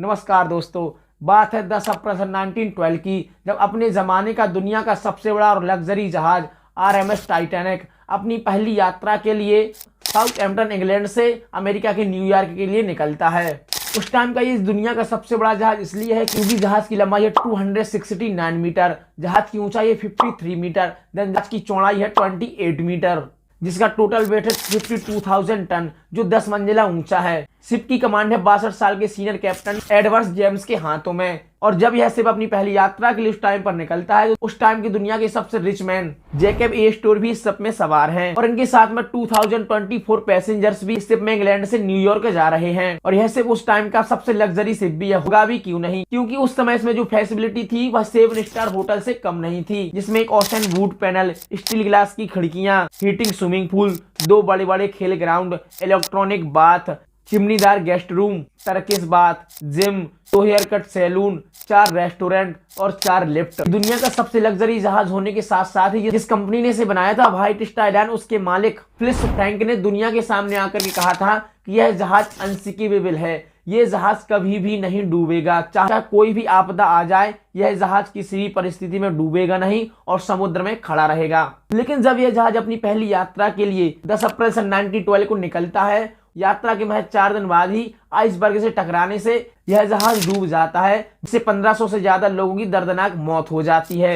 नमस्कार दोस्तों। बात है 10 अप्रैल 1912 की, जब अपने ज़माने का दुनिया का सबसे बड़ा और लग्जरी जहाज RMS टाइटैनिक अपनी पहली यात्रा के लिए साउथहैम्पटन इंग्लैंड से अमेरिका के न्यूयॉर्क के लिए निकलता है। उस टाइम का ये इस दुनिया का सबसे बड़ा जहाज इसलिए है क्योंकि जहाज की लंबाई है 269 मीटर, जहाज की ऊंचाई है 53 मीटर, जहाज की चौड़ाई है 28 मीटर, जिसका टोटल वेट है 52,000 टन, जो 10 मंजिला ऊंचा है। शिप की कमांड है 62 साल के सीनियर कैप्टन एडवर्ड जेम्स के हाथों में। और जब यह शिप अपनी पहली यात्रा के लिए उस टाइम पर निकलता है, तो उस टाइम की दुनिया के सबसे रिच मैन जैकब ए स्टोर भी इस शिप में सवार हैं और इनके साथ में 2024 पैसेंजर्स भी इस शिप में इंग्लैंड से न्यूयॉर्क जा रहे हैं। और यह शिप उस टाइम का सबसे लग्जरी शिप भी है, होगा भी क्यों नहीं, क्योंकि उस समय इसमें जो फैसिलिटी थी वह 7 स्टार होटल से कम नहीं थी, जिसमें एक ocean wood panel, steel glass की खिड़कियां, हीटिंग स्विमिंग पूल, 2 बड़े बड़े खेल ग्राउंड, इलेक्ट्रॉनिक बाथ, चिमनीदार guest room, Turkish bath, gym, 2 hair cut salon, 4 restaurant और 4 लिफ्ट। दुनिया का सबसे लग्जरी जहाज होने के साथ साथ ही जिस कंपनी ने इसे बनाया था व्हाइट स्टार लाइन, उसके मालिक फिलिप्स फ्रैंक ने दुनिया के सामने आकर के कहा था कि यह जहाज अनसिंकेबल है, ये जहाज कभी भी नहीं डूबेगा, चाहे कोई भी आपदा आ जाए यह जहाज किसी भी परिस्थिति में डूबेगा नहीं और समुद्र में खड़ा रहेगा। लेकिन जब यह जहाज अपनी पहली यात्रा के लिए 10 अप्रैल 1912 को निकलता है, यात्रा के महज 4 दिन बाद ही आइसबर्ग से टकराने से यह जहाज डूब जाता है, जिससे 1500 से ज्यादा लोगों की दर्दनाक मौत हो जाती है।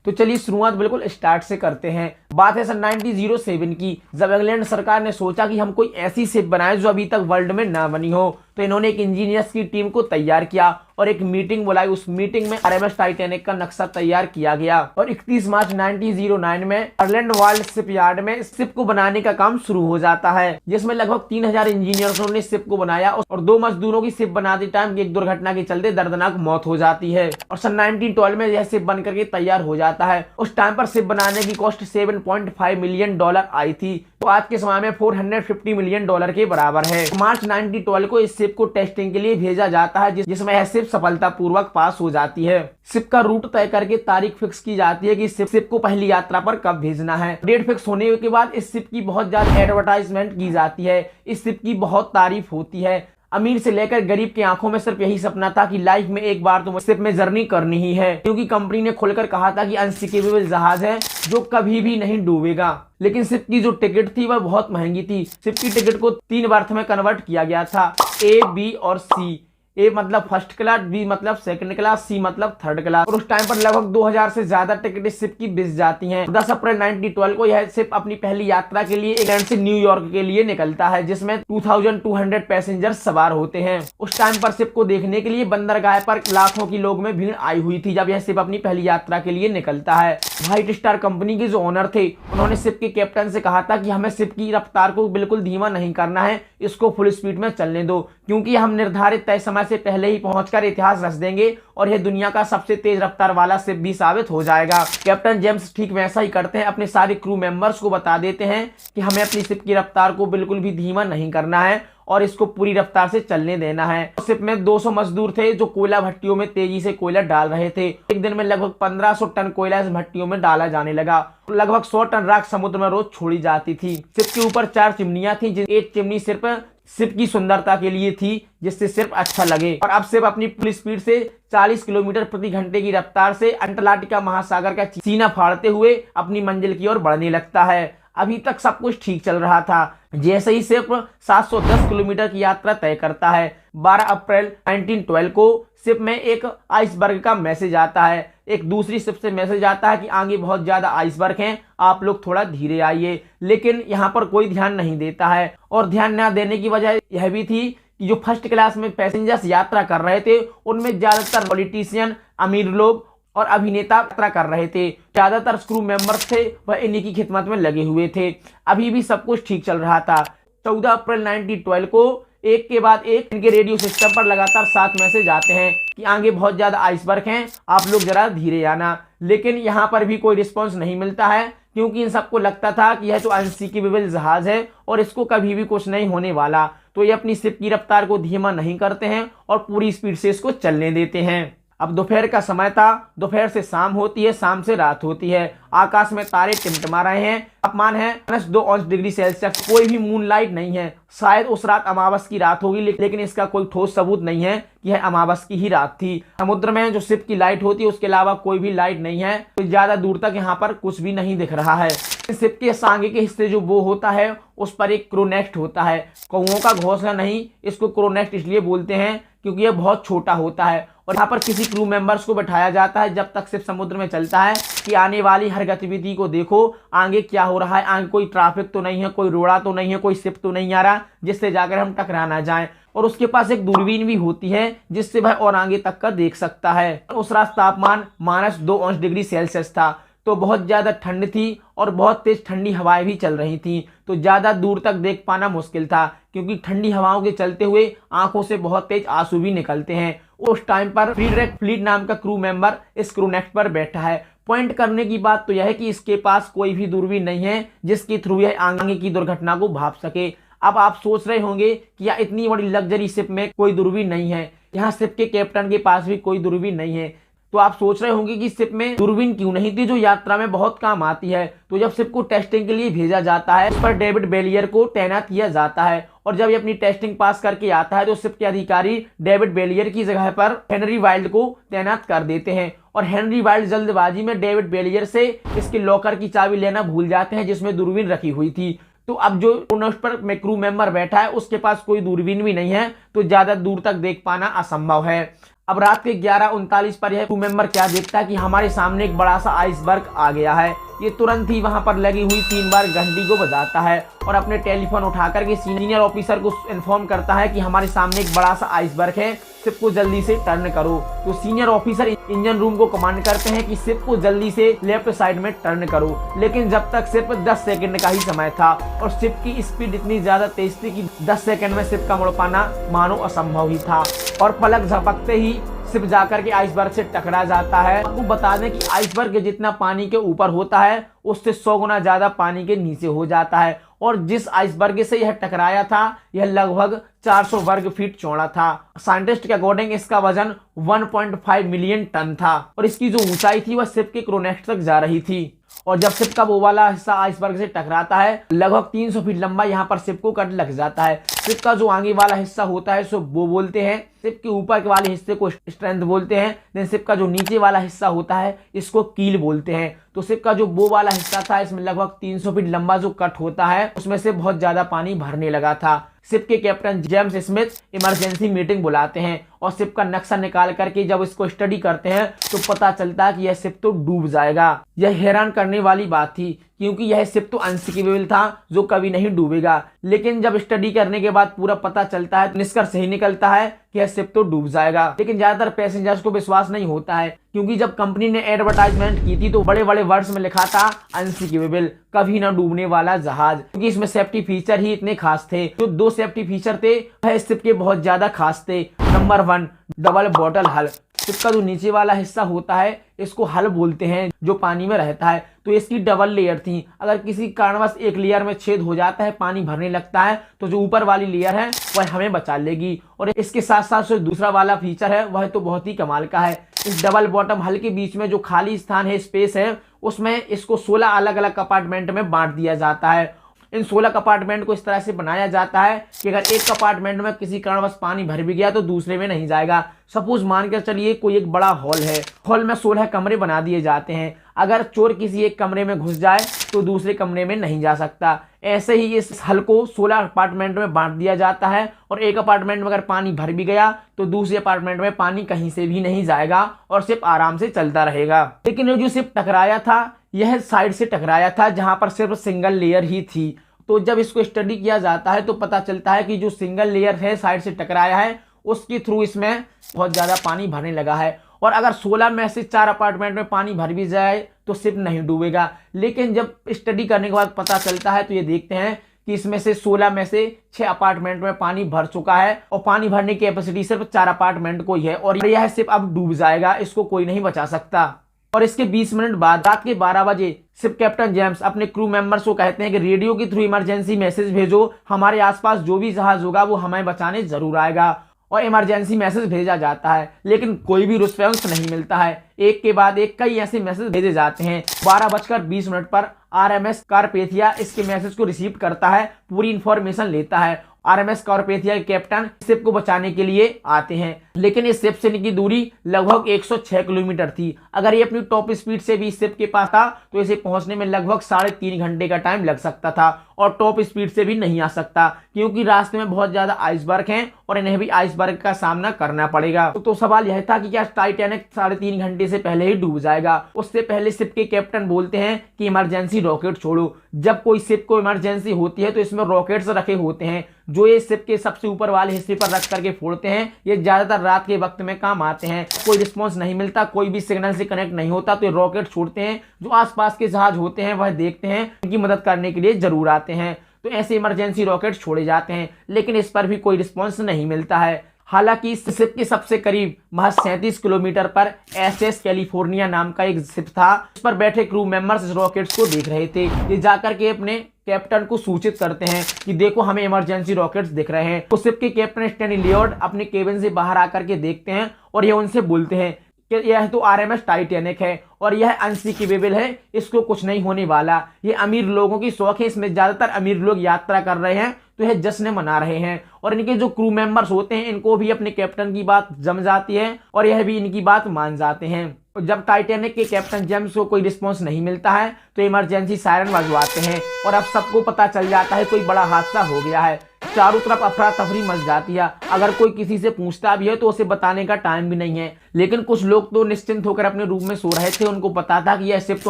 तो चलिए शुरुआत बिल्कुल स्टार्ट से करते हैं। बात है सन 1907 की, जब इंग्लैंड सरकार ने सोचा कि हम कोई ऐसी शिप बनाए जो अभी तक वर्ल्ड में ना बनी हो, तो इन्होंने एक इंजीनियर्स की टीम को तैयार किया और एक मीटिंग बुलाई। उस मीटिंग में RMS टाइटैनिक का नक्शा तैयार किया गया और 31 मार्च 1909 में अर्लैंड वर्ल्ड शिप यार्ड में शिप को बनाने का काम शुरू हो जाता है, जिसमें लगभग 3000 इंजीनियर्स ने शिप को बनाया और 2 मजदूरों की शिप बनाते टाइम एक दुर्घटना के चलते दर्दनाक मौत हो जाती है और सन 1912 में यह शिप बनकर के तैयार हो जाता है। उस टाइम पर शिप बनाने की कॉस्ट $7.5 मिलियन आई थी, तो आज के समय में $450 मिलियन के बराबर है। मार्च 1912 को इस शिप को टेस्टिंग के लिए भेजा जाता है, जिसमें यह शिप सफलतापूर्वक पास हो जाती है। शिप का रूट तय करके तारीख फिक्स की जाती है कि शिप को पहली यात्रा पर कब भेजना है। डेट फिक्स होने के बाद इस शिप की बहुत ज्यादा एडवर्टाइजमेंट की जाती है, इस शिप की बहुत तारीफ होती है। अमीर से लेकर गरीब की आंखों में सिर्फ यही सपना था कि लाइफ में एक बार तो शिप में जर्नी करनी ही है, क्योंकि कंपनी ने खुलकर कहा था कि अनसिंकेबल जहाज है जो कभी भी नहीं डूबेगा। लेकिन शिप की जो टिकट थी वह बहुत महंगी थी। शिप की टिकट को 3 बर्थ में कन्वर्ट किया गया था, A, B और C। A मतलब फर्स्ट क्लास, B मतलब सेकंड क्लास, C मतलब थर्ड क्लास। और उस टाइम पर लगभग 2000 से ज्यादा टिकट इस शिप की बिक जाती हैं। 10 अप्रैल 1912 को यह शिप अपनी पहली यात्रा के लिए इंग्लैंड से न्यूयॉर्क के लिए निकलता है, जिसमें 2200 पैसेंजर्स सवार होते हैं। उस टाइम पर शिप को देखने के लिए बंदरगाह पर लाखों की लोग में भीड़ आई हुई थी जब यह शिप अपनी पहली यात्रा के लिए निकलता है। व्हाइट स्टार कंपनी के जो ओनर थे, उन्होंने शिप के कैप्टन से कहा था कि हमें शिप की रफ्तार को बिल्कुल धीमा नहीं करना है, इसको फुल स्पीड में चलने दो, क्योंकि हम निर्धारित तय समय से पहले ही पहुंचकर इतिहास रच देंगे और यह दुनिया का सबसे तेज रफ्तार वाला शिप भी साबित हो जाएगा। कैप्टन जेम्स ठीक वैसा ही करते हैं, अपने सारे क्रू मेंबर्स को बता देते हैं कि हमें अपनी शिप की रफ्तार को बिल्कुल भी धीमा नहीं करना है और इसको पूरी रफ्तार से चलने देना है। शिप में 200 मजदूर थे जो कोयला भट्टियों में तेजी से कोयला डाल रहे थे। एक दिन में लगभग 1500 टन कोयला इस भट्टियों में डाला जाने लगा। लगभग 100 टन राख समुद्र में रोज छोड़ी जाती थी। शिप के ऊपर 4 चिमनियां थी, एक चिमनी सिर्फ शिप की सुंदरता के लिए थी, जिससे सिर्फ अच्छा लगे। और अब शिप अपनी फुल स्पीड से 40 किलोमीटर प्रति घंटे की रफ्तार से अंटार्कटिका महासागर का सीना फाड़ते हुए अपनी मंजिल की ओर बढ़ने लगता है। अभी तक सब कुछ ठीक चल रहा था, जैसे ही शिप 710 किलोमीटर की यात्रा तय करता है। 12 अप्रैल 1912 को शिप में एक आइसबर्ग का मैसेज आता है। एक दूसरी शिप से मैसेज आता है कि आगे बहुत ज्यादा आइसबर्ग हैं, आप लोग थोड़ा धीरे आइए। लेकिन यहाँ पर कोई ध्यान नहीं देता है और ध्यान न देने की वजह यह भी थी कि जो फर्स्ट क्लास में पैसेंजर्स यात्रा कर रहे थे उनमें ज्यादातर पॉलिटिशियन, अमीर लोग और अभिनेता यात्रा कर रहे थे। ज्यादातर क्रू मेंबर्स थे वह इन्हीं की खिदमत में लगे हुए थे। अभी भी सब कुछ ठीक चल रहा था। 14 अप्रैल 1912 को एक के बाद एक इनके रेडियो सिस्टम पर लगातार 7 मैसेज आते हैं कि आगे बहुत ज्यादा आइसबर्ग हैं, आप लोग जरा धीरे आना। लेकिन यहाँ पर भी कोई रिस्पॉन्स नहीं मिलता है, क्योंकि इन सबको लगता था कि यह तो अनसिंकेबल जहाज है और इसको कभी भी कुछ नहीं होने वाला। तो ये अपनी शिप की रफ्तार को धीमा नहीं करते हैं और पूरी स्पीड से इसको चलने देते हैं। अब दोपहर का समय था, दोपहर से शाम होती है, शाम से रात होती है। आकाश में तारे टिमटिमा रहे हैं, तापमान है -2 अंश कोई भी मूनलाइट नहीं है। शायद उस रात अमावस की रात होगी, लेकिन इसका कोई ठोस सबूत नहीं है कि यह अमावस की ही रात थी। समुद्र में जो शिप की लाइट होती है उसके अलावा कोई भी लाइट नहीं है, तो ज्यादा दूर तक यहाँ पर कुछ भी नहीं दिख रहा है। शिप के आगे के हिस्से जो वो होता है उस पर एक क्रोनेक्ट होता है। कौओं का घोंसला नहीं, इसको क्रोनेक्ट इसलिए बोलते हैं क्योंकि यह बहुत छोटा होता है और यहाँ पर किसी क्रू मेंबर्स को बैठाया जाता है जब तक शिप समुद्र में चलता है कि आने वाली हर गतिविधि को देखो, आगे क्या हो रहा है, आगे कोई ट्रैफिक तो नहीं है, कोई रोड़ा तो नहीं है, कोई शिप तो नहीं आ रहा जिससे जाकर हम टकरा ना जाएं। और उसके पास एक दूरबीन भी होती है जिससे वह और आगे तक का देख सकता है। उस रात तापमान -2 अंश था, तो बहुत ज्यादा ठंड थी और बहुत तेज ठंडी हवाएं भी चल रही थी, तो ज्यादा दूर तक देख पाना मुश्किल था क्योंकि ठंडी हवाओं के चलते हुए आंखों से बहुत तेज आंसू भी निकलते हैं। उस टाइम पर फ्रीडरिक फ्लीट नाम का क्रू मेंबर इस क्रूनेक्ट पर बैठा है। पॉइंट करने की बात तो यह है कि इसके पास कोई भी दूरबीन नहीं है जिसके थ्रू यह आगे की दुर्घटना को भांप सके। अब आप सोच रहे होंगे कि यह इतनी बड़ी लग्जरी शिप में कोई दूरबीन नहीं है, यहाँ शिप के कैप्टन के पास भी कोई दूरबीन नहीं है। तो आप सोच रहे होंगे कि शिप में दूरबीन क्यों नहीं थी जो यात्रा में बहुत काम आती है। तो जब शिप को टेस्टिंग के लिए भेजा जाता है, उस पर डेविड बेलियर को तैनात किया जाता है और जब ये अपनी टेस्टिंग पास करके आता है तो शिप के अधिकारी डेविड बेलियर की जगह पर हेनरी वाइल्ड को तैनात कर देते हैं और हेनरी वाइल्ड जल्दबाजी में डेविड बेलियर से इसके लॉकर की चाबी लेना भूल जाते हैं जिसमें दूरबीन रखी हुई थी। तो अब जो पर क्रू मेंबर बैठा है उसके पास कोई दूरबीन भी नहीं है, तो ज्यादा दूर तक देख पाना असंभव है। अब रात के 11:39 पर यह क्रू मेंबर क्या देखता है कि हमारे सामने एक बड़ा सा आइसबर्ग आ गया है। ये तुरंत ही वहां पर लगी हुई 3 बार घंटी को बजाता है और अपने टेलीफोन उठाकर के सीनियर ऑफिसर को इन्फॉर्म करता है कि हमारे सामने एक बड़ा सा आइसबर्ग है, शिप को जल्दी से टर्न करो। तो सीनियर ऑफिसर इंजन रूम को कमांड करते हैं कि शिप को जल्दी से लेफ्ट साइड में टर्न करो, लेकिन जब तक सिर्फ 10 सेकंड का ही समय था और शिप की स्पीड इतनी ज्यादा तेज थी कि 10 सेकंड में शिप का मुड़ पाना मानो असंभव ही था और पलक झपकते ही शिप जाकर के आइसबर्ग से टकरा जाता है। आपको बता दें कि आइसबर्ग जितना पानी के ऊपर होता है उससे 100 गुना ज्यादा पानी के नीचे हो जाता है और जिस आइसबर्ग से यह टकराया था यह लगभग 400 वर्ग फीट चौड़ा था। साइंटिस्ट के अकॉर्डिंग इसका वजन 1.5 मिलियन टन था और इसकी जो ऊंचाई थी वह शिप के क्रोनेक्ट तक जा रही थी। और जब शिप का वो वाला हिस्सा आइसबर्ग से टकराता है लगभग 300 फीट लंबा यहाँ पर शिप को कट लग जाता है। शिप का जो आगे वाला हिस्सा होता है सो वो बोलते हैं, शिप के ऊपर के वाले हिस्से को स्ट्रेंथ बोलते हैं, देन शिप का जो नीचे वाला हिस्सा होता है इसको कील बोलते हैं। तो शिप का जो वो वाला हिस्सा था इसमें लगभग 300 फीट लंबा जो कट होता है उसमें से बहुत ज्यादा पानी भरने लगा था। शिप के captain James Smith emergency meeting बुलाते हैं और शिप का नक्शा निकाल करके जब इसको स्टडी करते हैं तो पता चलता है कि यह शिप तो डूब जाएगा। यह हैरान करने वाली बात थी क्योंकि यह शिप तो अनसिंकेबल था जो कभी नहीं डूबेगा, लेकिन जब स्टडी करने के बाद पूरा पता चलता है तो निष्कर्ष सही निकलता है कि यह शिप तो डूब जाएगा। लेकिन ज्यादातर पैसेंजर्स को विश्वास नहीं होता है क्योंकि जब कंपनी ने एडवर्टाइजमेंट की थी तो बड़े बड़े वर्ड्स में लिखा था अनसिंकेबल, कभी ना डूबने वाला जहाज, क्योंकि इसमें सेफ्टी फीचर ही इतने खास थे। जो 2 सेफ्टी फीचर थे वह इस शिप के बहुत ज्यादा खास थे। नंबर 1 डबल बॉटल हल। शिप का जो नीचे वाला हिस्सा होता है इसको हल बोलते हैं जो पानी में रहता है, तो इसकी डबल लेयर थी। अगर किसी कारणवश एक लेयर में छेद हो जाता है, पानी भरने लगता है, तो जो ऊपर वाली लेयर है वह हमें बचा लेगी। और इसके साथ साथ जो दूसरा वाला फीचर है वह तो बहुत ही कमाल का है। इस डबल बॉटम हल के बीच में जो खाली स्थान है, स्पेस है, उसमें इसको 16 अलग अलग कंपार्टमेंट में बांट दिया जाता है। इन 16 कंपार्टमेंट को इस तरह से बनाया जाता है कि अगर एक कंपार्टमेंट में किसी कारणवश पानी भर भी गया तो दूसरे में नहीं जाएगा। सपोज मान कर चलिए कोई एक बड़ा हॉल है, हॉल में 16 कमरे बना दिए जाते हैं। अगर चोर किसी एक कमरे में घुस जाए तो दूसरे कमरे में नहीं जा सकता। ऐसे ही इस हल को 16 अपार्टमेंट में बांट दिया जाता है और एक अपार्टमेंट में अगर पानी भर भी गया तो दूसरे अपार्टमेंट में पानी कहीं से भी नहीं जाएगा और शिप आराम से चलता रहेगा। लेकिन जो शिप टकराया था यह साइड से टकराया था जहां पर सिर्फ सिंगल लेयर ही थी। तो जब इसको स्टडी किया जाता है तो पता चलता है कि जो सिंगल लेयर है साइड से टकराया है उसके थ्रू इसमें बहुत ज्यादा पानी भरने लगा है। और अगर 16 में से 4 अपार्टमेंट में पानी भर भी जाए तो शिप नहीं डूबेगा। लेकिन जब स्टडी करने के बाद पता चलता है तो ये देखते हैं कि इसमें से 16 में से 6 अपार्टमेंट में पानी भर चुका है और पानी भरने की कैपेसिटी सिर्फ 4 अपार्टमेंट को ही है और यह शिप अब डूब जाएगा, इसको कोई नहीं बचा सकता। और इसके 20 मिनट बाद रात के 12 बजे शिप कैप्टन जेम्स अपने क्रू मेंबर्स को कहते हैं कि रेडियो के थ्रू इमरजेंसी मैसेज भेजो, हमारे आसपास जो भी जहाज होगा वो हमें बचाने जरूर आएगा। और इमरजेंसी मैसेज भेजा जाता है, लेकिन कोई भी रिस्पॉन्स नहीं मिलता है। एक के बाद एक कई ऐसे मैसेज भेजे जाते हैं। 12:20 पर आरएमएस कारपेथिया इसके मैसेज को रिसीव करता है, पूरी इंफॉर्मेशन लेता है। आरएमएस कारपेथिया के कैप्टन शिप को बचाने के लिए आते हैं, लेकिन इस शिप से इनकी दूरी लगभग 106 किलोमीटर थी। अगर ये अपनी टॉप स्पीड से भी शिप के पास था तो इसे पहुंचने में लगभग 3.5 घंटे का टाइम लग सकता था, और टॉप स्पीड से भी नहीं आ सकता क्योंकि रास्ते में बहुत ज्यादा आइसबर्ग हैं और इन्हें भी आइसबर्ग का सामना करना पड़ेगा। तो सवाल यह था कि क्या टाइटैनिक 3.5 घंटे से पहले ही डूब जाएगा। उससे पहले शिप के कैप्टन बोलते हैं कि इमरजेंसी रॉकेट छोड़ो। जब कोई शिप को इमरजेंसी होती है तो इसमें रॉकेट्स रखे होते हैं जो ये शिप के सबसे ऊपर वाले हिस्से पर रख करके फोड़ते हैं। ये ज्यादातर रात के वक्त में काम आते हैं। कोई रिस्पॉन्स नहीं मिलता, कोई भी सिग्नल से कनेक्ट नहीं होता तो ये रॉकेट छोड़ते हैं। जो आसपास के जहाज होते हैं वह देखते हैं, उनकी मदद करने के लिए जरूर आते हैं। तो ऐसे इमरजेंसी रॉकेट छोड़े जाते हैं, लेकिन इस पर भी कोई रिस्पॉन्स नहीं मिलता है। हालांकि इस शिप के सबसे करीब महज 37 किलोमीटर पर एसएस कैलिफोर्निया नाम का एक शिप था। इस पर बैठे क्रू मेंबर्स इस रॉकेट्स को देख रहे थे। ये जाकर के अपने कैप्टन को सूचित करते हैं कि देखो हमें इमरजेंसी रॉकेट्स दिख रहे हैं। तो शिप के कैप्टन स्टैनली लियोट अपने केबिन से बाहर आकर के देखते हैं और ये उनसे बोलते हैं कि यह तो आरएमएस टाइटैनिक है और यह अनसिंकेबल है, इसको कुछ नहीं होने वाला। ये अमीर लोगों की शौक है, इसमें ज्यादातर अमीर लोग यात्रा कर रहे हैं तो यह जश्न मना रहे हैं। और इनके जो क्रू मेंबर्स होते हैं इनको भी अपने कैप्टन की बात जम जाती है और यह भी इनकी बात मान जाते हैं। जब टाइटैनिक के कैप्टन जेम्स को कोई रिस्पॉन्स नहीं मिलता है तो इमरजेंसी सायरन बजवाते हैं और अब सबको पता चल जाता है कोई बड़ा हादसा हो गया है। चारों तरफ अफरा तफरी मच जाती है। अगर कोई किसी से पूछता भी है तो उसे बताने का टाइम भी नहीं है, लेकिन कुछ लोग तो निश्चिंत होकर अपने रूम में सो रहे थे। उनको पता था कि यह शिप तो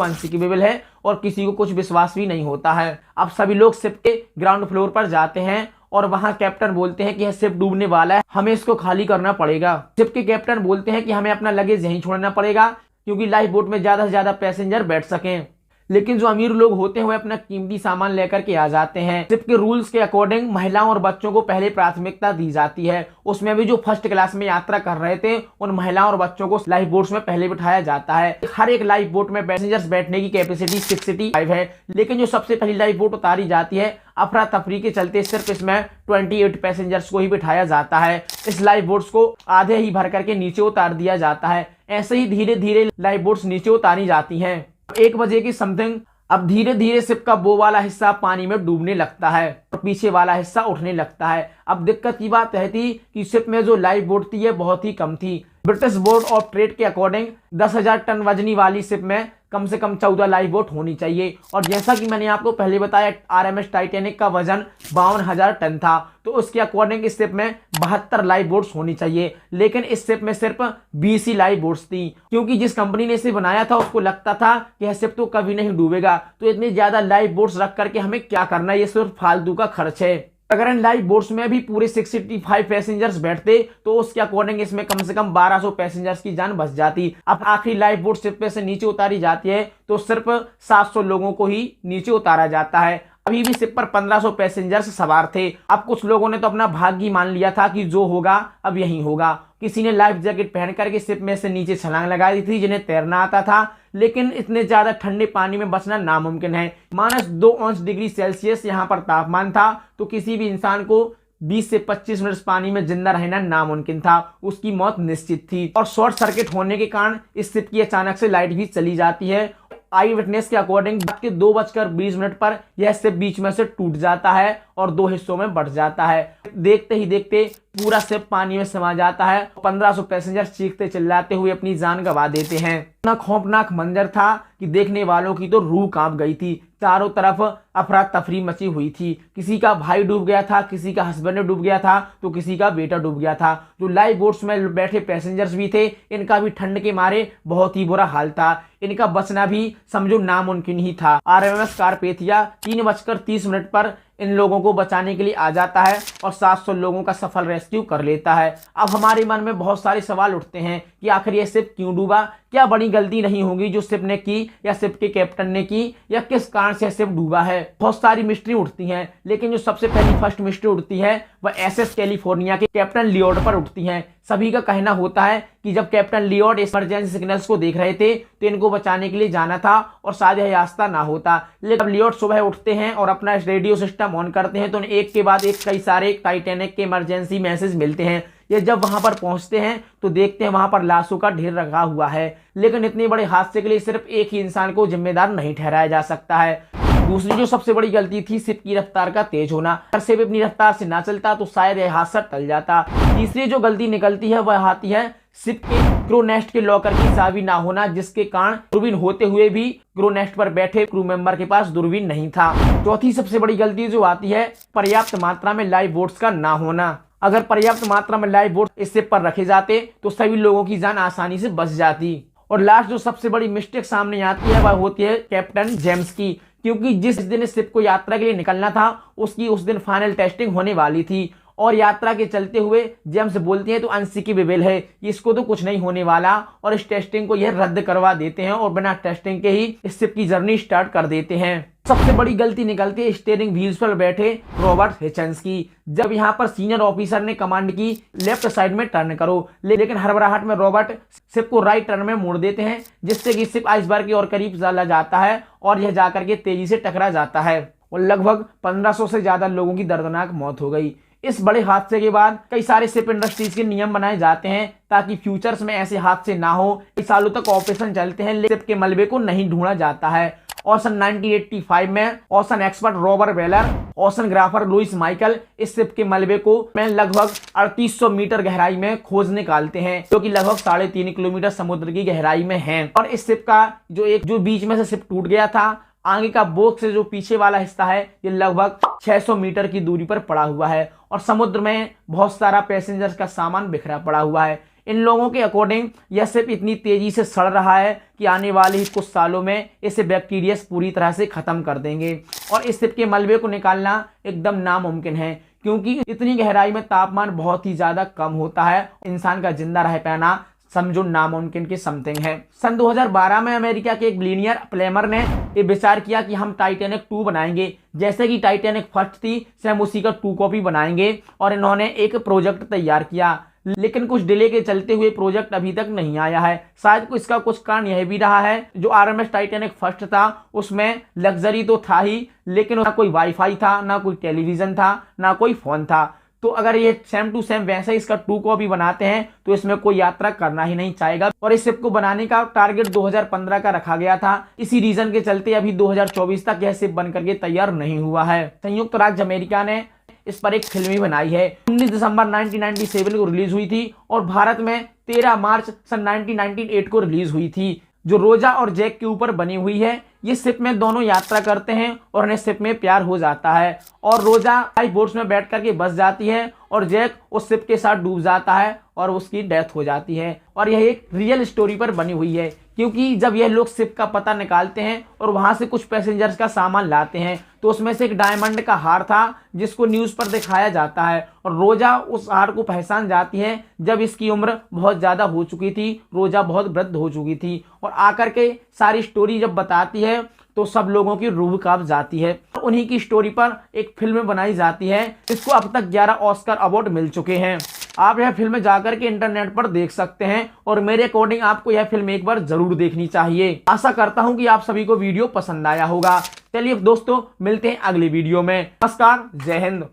अनसिंकेबल है और किसी को कुछ विश्वास भी नहीं होता है। अब सभी लोग शिप के ग्राउंड फ्लोर पर जाते हैं और वहां कैप्टन बोलते हैं कि यह शिप डूबने वाला है, हमें इसको खाली करना पड़ेगा। शिप के कैप्टन बोलते हैं कि हमें अपना लगेज यहीं छोड़ना पड़ेगा क्योंकि लाइफ बोट में ज्यादा से ज्यादा पैसेंजर बैठ सकें। लेकिन जो अमीर लोग होते हैं वह अपना कीमती सामान लेकर के आ जाते हैं। शिप के रूल्स के अकॉर्डिंग महिलाओं और बच्चों को पहले प्राथमिकता दी जाती है। उसमें भी जो फर्स्ट क्लास में यात्रा कर रहे थे उन महिलाओं और बच्चों को लाइफ बोट्स में पहले बिठाया जाता है। हर एक लाइफ बोट में पैसेंजर्स बैठने की कैपेसिटी 65 है, लेकिन जो सबसे पहली लाइफ बोट उतारी जाती है अफरा तफरी के चलते सिर्फ इसमें 28 पैसेंजर्स को ही बिठाया जाता है। इस लाइफ बोट्स को आधे ही भर करके नीचे उतार दिया जाता है। ऐसे ही धीरे धीरे लाइफ बोट्स नीचे उतारी जाती हैं। 1 बजे की समथिंग अब धीरे धीरे शिप का वो वाला हिस्सा पानी में डूबने लगता है और पीछे वाला हिस्सा उठने लगता है। अब दिक्कत की बात यह थी कि शिप में जो लाइफ बोट थी ये बहुत ही कम थी। ब्रिटिश बोर्ड ऑफ ट्रेड के अकॉर्डिंग 10,000 टन वजनी वाली शिप में कम से कम 14 लाइफ बोट होनी चाहिए। और जैसा कि मैंने आपको पहले बताया आरएमएस टाइटैनिक का वजन 52,000 टन था, तो उसके अकॉर्डिंग इस शिप में 72 लाइफ बोट्स होनी चाहिए। लेकिन इस शिप में सिर्फ 20 ही लाइफ बोट्स थी, क्योंकि जिस कंपनी ने इसे बनाया था उसको लगता था कि यह शिप तो कभी नहीं डूबेगा, तो इतनी ज्यादा लाइफ बोट्स रख करके हमें क्या करना है, ये सिर्फ फालतू का खर्च है। अगर इन लाइफ बोट्स में भी पूरे 65 पैसेंजर्स बैठते तो उसके अकॉर्डिंग इसमें कम से कम 1200 पैसेंजर्स की जान बच जाती। अब आखिरी लाइफ बोट शिप पे से नीचे उतारी जाती है तो सिर्फ 700 लोगों को ही नीचे उतारा जाता है। अभी भी शिप पर 1500 पैसेंजर्स सवार थे। अब कुछ लोगों ने तो अपना भाग्य मान लिया था कि जो होगा अब यही होगा। किसी ने लाइफ जैकेट पहन करके शिप में से नीचे छलांग लगा दी थी जिन्हें तैरना आता था, लेकिन इतने ज्यादा ठंडे पानी में बचना नामुमकिन है। -2 अंश यहाँ पर तापमान था, तो किसी भी इंसान को 20 से 25 मिनट पानी में जिंदा रहना नामुमकिन था, उसकी मौत निश्चित थी। और शॉर्ट सर्किट होने के कारण इस शिप की अचानक से लाइट भी चली जाती है। आई विटनेस के अकॉर्डिंग रात के 2:20 पर यह शिप बीच में से टूट जाता है और 2 हिस्सों में बंट जाता है। देखते ही देखते पूरा शिप पानी में समा जाता है। 1500 पैसेंजर चीखते चिल्लाते हुए अपनी जान गंवा देते हैं। इतना खौफनाक मंजर था कि देखने वालों की तो रूह कांप गई थी। चारों तरफ अफरा तफरी मची हुई थी। किसी का भाई डूब गया था, किसी का हस्बैंड डूब गया था, तो किसी का बेटा डूब गया था। जो लाइफ बोट्स में बैठे पैसेंजर्स भी थे, इनका भी ठंड के मारे बहुत ही बुरा हाल था। इनका बचना भी समझो नामुमकिन ही था। आरएमएस कारपेथिया 3:30 पर इन लोगों को बचाने के लिए आ जाता है और 700 लोगों का सफल रेस्क्यू कर लेता है। अब हमारे मन में बहुत सारे सवाल उठते हैं कि आखिर ये शिप क्यों डूबा, क्या बड़ी गलती नहीं होगी जो शिप ने की या शिप के कैप्टन ने की, या किस कारण से शिप डूबा है। बहुत सारी मिस्ट्री उठती हैं, लेकिन जो सबसे पहली फर्स्ट मिस्ट्री उठती है वह एसएस कैलिफोर्निया के कैप्टन लियोड पर उठती है। सभी का कहना होता है कि जब कैप्टन लियोड इमरजेंसी सिग्नल्स को देख रहे थे तो इनको बचाने के लिए जाना था और शायद यह रास्ता ना होता, लेकिन जब लियोड सुबह उठते हैं और अपना रेडियो सिस्टम ऑन करते हैं तो उन्हें एक के बाद एक कई सारे टाइटैनिक के इमरजेंसी मैसेज मिलते हैं। ये जब वहां पर पहुंचते हैं तो देखते हैं वहां पर लाशों का ढेर रखा हुआ है, लेकिन इतने बड़े हादसे के लिए सिर्फ एक ही इंसान को जिम्मेदार नहीं ठहराया जा सकता है। दूसरी जो सबसे बड़ी गलती थी शिप की रफ्तार का तेज होना। अगर शिप अपनी रफ्तार से ना चलता तो शायद यह हादसा टल जाता। तीसरी जो गलती निकलती है वह आती है शिप के क्रू नेस्ट के लॉकर की चाबी ना होना, जिसके कारण दूरबीन होते हुए भी क्रू नेस्ट पर बैठे क्रू मेंबर के पास दूरबीन नहीं था। चौथी सबसे बड़ी गलती जो आती है पर्याप्त मात्रा में लाइफ बोट्स का ना होना। अगर पर्याप्त मात्रा में लाइफ बोट इस शिप पर रखे जाते तो सभी लोगों की जान आसानी से बच जाती। और लास्ट जो सबसे बड़ी मिस्टेक सामने आती है वह होती है कैप्टन जेम्स की, क्योंकि जिस दिन इस शिप को यात्रा के लिए निकलना था उसकी उस दिन फाइनल टेस्टिंग होने वाली थी और यात्रा के चलते हुए जेम्स बोलती हैं तो अनसिकिबेबल है, इसको तो कुछ नहीं होने वाला, और इस टेस्टिंग को यह रद्द करवा देते हैं और बिना टेस्टिंग के ही इस शिप की जर्नी स्टार्ट कर देते हैं। सबसे बड़ी गलती निकलती है स्टीयरिंग व्हील्स पर बैठे रॉबर्ट हिचन्स की। जब यहाँ पर सीनियर ऑफिसर ने कमांड की लेफ्ट साइड में टर्न करो, लेकिन हड़बड़ाहट में रॉबर्ट शिप को राइट टर्न में मोड़ देते हैं, जिससे कि शिप आइसबर्ग की ओर करीब चला जाता है और यह जाकर के तेजी से टकरा जाता है और लगभग 1500 से ज्यादा लोगों की दर्दनाक मौत हो गई। इस बड़े हादसे के बाद कई सारे शिप इंडस्ट्रीज के नियम बनाए जाते हैं ताकि फ्यूचर्स में ऐसे हादसे ना हो। कई सालों तक ऑपरेशन चलते हैं लेकिन शिप के मलबे को नहीं ढूंढा जाता है। और सन 1985 में ocean expert Robert Weller, oceanographer Louis Michael इस शिप के मलबे को लगभग 3800 मीटर गहराई में खोज निकालते हैं, जो कि लगभग 3.5 किलोमीटर समुद्र की गहराई में है। और इस शिप का जो बीच में से शिप टूट गया था, आगे का बोक से जो पीछे वाला हिस्सा है ये लगभग 600 मीटर की दूरी पर पड़ा हुआ है और समुद्र में बहुत सारा पैसेंजर्स का सामान बिखरा पड़ा हुआ है। इन लोगों के अकॉर्डिंग यह शिप इतनी तेजी से सड़ रहा है कि आने वाले ही कुछ सालों में इसे बैक्टीरिया पूरी तरह से खत्म कर देंगे और इस शिप के मलबे को निकालना एकदम नामुमकिन है, क्योंकि इतनी गहराई में तापमान बहुत ही ज्यादा कम होता है। इंसान का जिंदा रह पाना समझो नामुमकिन की समथिंग है। सन 2012 में अमेरिका के एक बिलियनियर प्लेमर ने ये विचार किया कि हम टाइटैनिक 2 बनाएंगे, जैसे कि टाइटैनिक फर्स्ट थी सेम उसी का 2 कॉपी बनाएंगे, और इन्होंने एक प्रोजेक्ट तैयार किया। लेकिन कुछ डिले के चलते हुए प्रोजेक्ट अभी तक नहीं आया है। शायद इसका कुछ कारण यह भी रहा है जो आरएमएस टाइटैनिक फर्स्ट था उसमें लग्जरी तो था ही, लेकिन ना कोई वाईफाई था, ना कोई टेलीविजन था, ना कोई फोन था। तो अगर ये सेम टू सेम वैसे इसका 2 कॉपी बनाते हैं तो इसमें कोई यात्रा करना ही नहीं चाहेगा। और इस शिप को बनाने का टारगेट 2015 का रखा गया था। इसी रीजन के चलते अभी 2024 तक यह शिप बन करके तैयार नहीं हुआ है। संयुक्त राज्य अमेरिका ने इस पर एक फिल्म भी बनाई है। 19 दिसंबर 1997 को रिलीज हुई थी और भारत में 13 मार्च सन 1998 को रिलीज हुई थी, जो रोजा और जैक के ऊपर बनी हुई है। ये शिप में दोनों यात्रा करते हैं और उन्हें शिप में प्यार हो जाता है और रोजा लाइफ बोट्स में बैठ करके बस जाती है और जैक उस शिप के साथ डूब जाता है और उसकी डेथ हो जाती है। और यह एक रियल स्टोरी पर बनी हुई है, क्योंकि जब यह लोग शिप का पता निकालते हैं और वहां से कुछ पैसेंजर्स का सामान लाते हैं तो उसमें से एक डायमंड का हार था जिसको न्यूज पर दिखाया जाता है और रोजा उस हार को पहचान जाती है जब इसकी उम्र बहुत ज्यादा हो चुकी थी, रोजा बहुत वृद्ध हो चुकी थी, और आकर के सारी स्टोरी जब बताती है तो सब लोगों की रूह कांप जाती है। उन्हीं की स्टोरी पर एक फिल्म बनाई जाती है, इसको अब तक 11 ऑस्कर अवार्ड मिल चुके हैं। आप यह फिल्म जाकर के इंटरनेट पर देख सकते हैं और मेरे अकॉर्डिंग आपको यह फिल्म एक बार जरूर देखनी चाहिए। आशा करता हूं कि आप सभी को वीडियो पसंद आया होगा। चलिए दोस्तों, मिलते हैं अगली वीडियो में। नमस्कार, जय हिंद।